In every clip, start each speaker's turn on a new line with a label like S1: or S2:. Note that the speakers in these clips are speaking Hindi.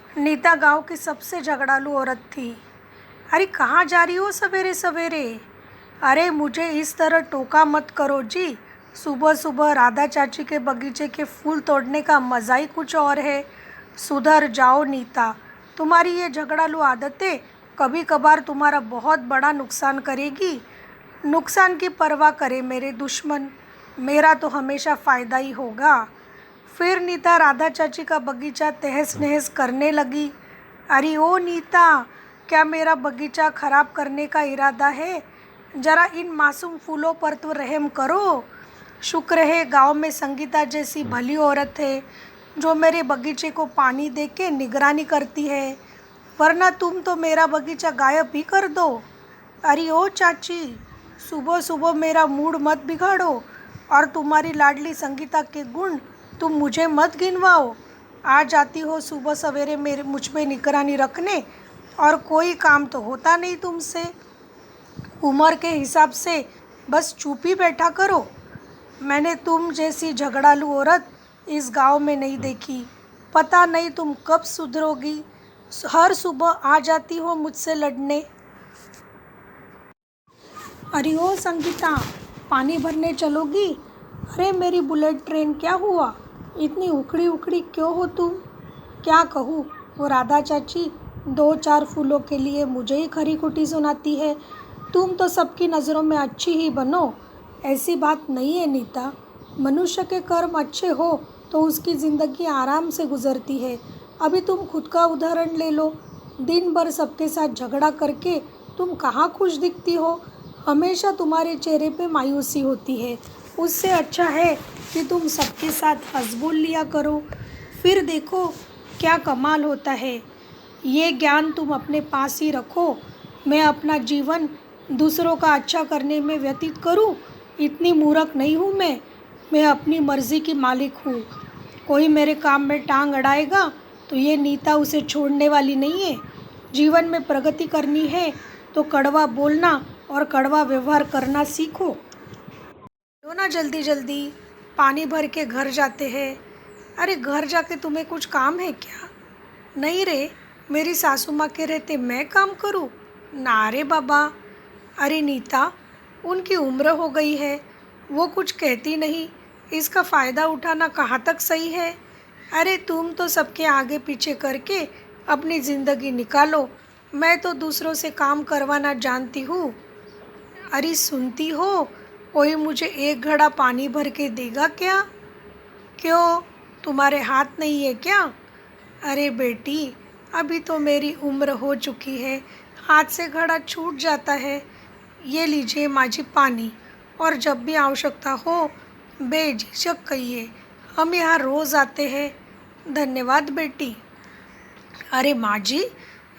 S1: नीता गांव की सबसे झगड़ालू औरत थी। अरे कहाँ जा रही हो सवेरे सवेरे? अरे मुझे इस तरह टोका मत करो जी। सुबह सुबह राधा चाची के बगीचे के फूल तोड़ने का मज़ा ही कुछ और है। सुधर जाओ नीता, तुम्हारी ये झगड़ालू आदतें कभी कभार तुम्हारा बहुत बड़ा नुकसान करेगी। नुकसान की परवाह करे मेरे दुश्मन, मेरा तो हमेशा फ़ायदा ही होगा। फिर नीता राधा चाची का बगीचा तहस नहस करने लगी। अरे ओ नीता, क्या मेरा बगीचा खराब करने का इरादा है? जरा इन मासूम फूलों पर तो रहम करो। शुक्र है गांव में संगीता जैसी भली औरत है जो मेरे बगीचे को पानी दे के निगरानी करती है, वरना तुम तो मेरा बगीचा गायब ही कर दो। अरे ओ चाची, सुबह सुबह मेरा मूड मत बिगाड़ो और तुम्हारी लाडली संगीता के गुण तुम मुझे मत गिनवाओ। आ जाती हो सुबह सवेरे मेरे मुझ पे निगरानी रखने और कोई काम तो होता नहीं तुमसे। उम्र के हिसाब से बस चुप ही बैठा करो। मैंने तुम जैसी झगड़ालू औरत इस गांव में नहीं देखी। पता नहीं तुम कब सुधरोगी। हर सुबह आ जाती हो मुझसे लड़ने। अरे ओ संगीता, पानी भरने चलोगी? अरे मेरी बुलेट ट्रेन, क्या हुआ? इतनी उखड़ी उखड़ी क्यों हो तुम? क्या कहूँ, वो राधा चाची दो चार फूलों के लिए मुझे ही खरी खोटी सुनाती है। तुम तो सबकी नज़रों में अच्छी ही बनो। ऐसी बात नहीं है नीता, मनुष्य के कर्म अच्छे हो तो उसकी ज़िंदगी आराम से गुजरती है। अभी तुम खुद का उदाहरण ले लो। दिन भर सबके साथ झगड़ा करके तुम कहाँ खुश दिखती हो? हमेशा तुम्हारे चेहरे पे मायूसी होती है। उससे अच्छा है कि तुम सबके साथ हंस बोल लिया करो, फिर देखो क्या कमाल होता है। ये ज्ञान तुम अपने पास ही रखो। मैं अपना जीवन दूसरों का अच्छा करने में व्यतीत करूं, इतनी मूर्ख नहीं हूं मैं अपनी मर्जी की मालिक हूँ। कोई मेरे काम में टांग अड़ाएगा तो ये नीता उसे छोड़ने वाली नहीं है। जीवन में प्रगति करनी है तो कड़वा बोलना और कड़वा व्यवहार करना सीखो। क्यों ना जल्दी जल्दी पानी भर के घर जाते हैं। अरे घर जाके तुम्हें कुछ काम है क्या? नहीं रे, मेरी सासू माँ के रहते मैं काम करूँ? ना रे बाबा। अरे नीता, उनकी उम्र हो गई है, वो कुछ कहती नहीं, इसका फ़ायदा उठाना कहाँ तक सही है? अरे तुम तो सबके आगे पीछे करके अपनी ज़िंदगी निकालो, मैं तो दूसरों से काम करवाना जानती हूँ। अरे सुनती हो, कोई मुझे एक घड़ा पानी भर के देगा क्या? क्यों, तुम्हारे हाथ नहीं है क्या? अरे बेटी, अभी तो मेरी उम्र हो चुकी है, हाथ से घड़ा छूट जाता है। ये लीजिए माँ जी पानी, और जब भी आवश्यकता हो बेझिझक कहिए, हम यहाँ रोज़ आते हैं। धन्यवाद बेटी। अरे माँ जी,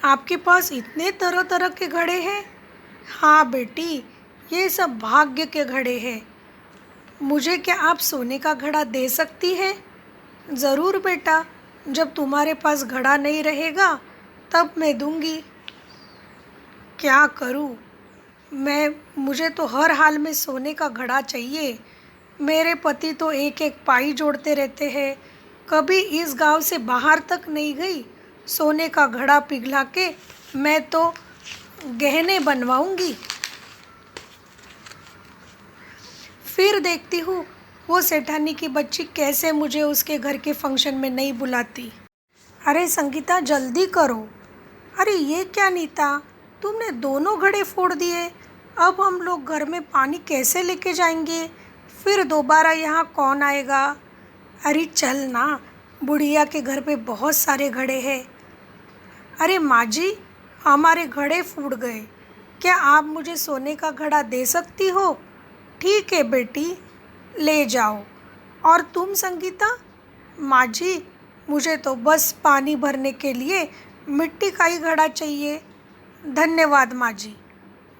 S1: आपके पास इतने तरह तरह के घड़े हैं? हाँ बेटी, ये सब भाग्य के घड़े हैं। मुझे क्या आप सोने का घड़ा दे सकती है? ज़रूर बेटा, जब तुम्हारे पास घड़ा नहीं रहेगा तब मैं दूंगी। क्या करूं मुझे तो हर हाल में सोने का घड़ा चाहिए। मेरे पति तो एक एक पाई जोड़ते रहते हैं, कभी इस गांव से बाहर तक नहीं गई। सोने का घड़ा पिघला के मैं तो गहने बनवाऊंगी। फिर देखती हूँ वो सेठानी की बच्ची कैसे मुझे उसके घर के फंक्शन में नहीं बुलाती। अरे संगीता जल्दी करो। अरे ये क्या नीता, तुमने दोनों घड़े फोड़ दिए। अब हम लोग घर में पानी कैसे लेके जाएंगे? फिर दोबारा यहाँ कौन आएगा? अरे चल ना, बुढ़िया के घर पे बहुत सारे घड़े हैं। अरे माँ जी, हमारे घड़े फूट गए, क्या आप मुझे सोने का घड़ा दे सकती हो? ठीक है बेटी, ले जाओ। और तुम संगीता? माँ जी, मुझे तो बस पानी भरने के लिए मिट्टी का ही घड़ा चाहिए। धन्यवाद माँ जी।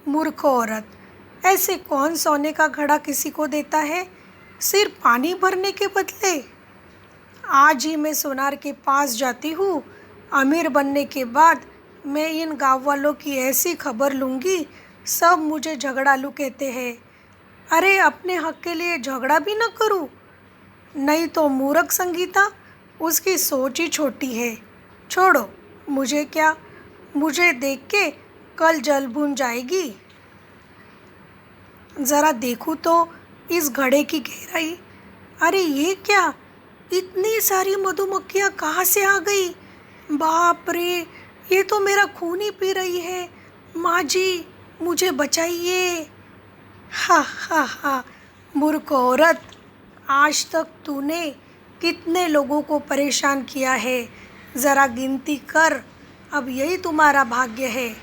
S1: मूर्ख औरत, ऐसे कौन सोने का घड़ा किसी को देता है, सिर्फ पानी भरने के बदले? आज ही मैं सोनार के पास जाती हूँ। अमीर बनने के बाद मैं इन गाँव वालों की ऐसी खबर लूँगी, सब मुझे झगड़ालू कहते हैं। अरे अपने हक के लिए झगड़ा भी न करूँ? नहीं तो मूर्ख संगीता, उसकी सोच ही छोटी है। छोड़ो, मुझे क्या, मुझे देख के कल जल भून जाएगी। ज़रा देखूँ तो इस घड़े की गहराई। अरे ये क्या, इतनी सारी मधुमक्खियाँ कहाँ से आ गई? बाप रे, ये तो मेरा खून ही पी रही है। माँ जी, मुझे बचाइए। हा हा हा, मूर्ख औरत, आज तक तूने कितने लोगों को परेशान किया है, ज़रा गिनती कर। अब यही तुम्हारा भाग्य है।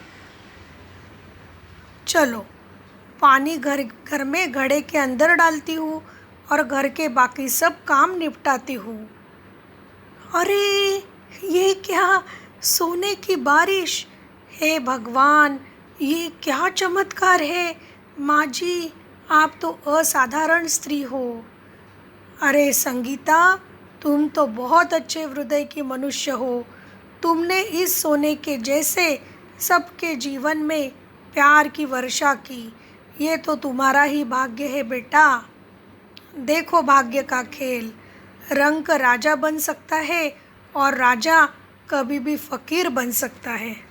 S1: चलो, पानी घर घर में घड़े के अंदर डालती हूँ और घर के बाकी सब काम निपटाती हूँ। अरे ये क्या, सोने की बारिश! हे भगवान, ये क्या चमत्कार है! माँ जी, आप तो असाधारण स्त्री हो। अरे संगीता, तुम तो बहुत अच्छे हृदय की मनुष्य हो। तुमने इस सोने के जैसे सबके जीवन में प्यार की वर्षा की। ये तो तुम्हारा ही भाग्य है बेटा। देखो भाग्य का खेल, रंक राजा बन सकता है और राजा कभी भी फकीर बन सकता है।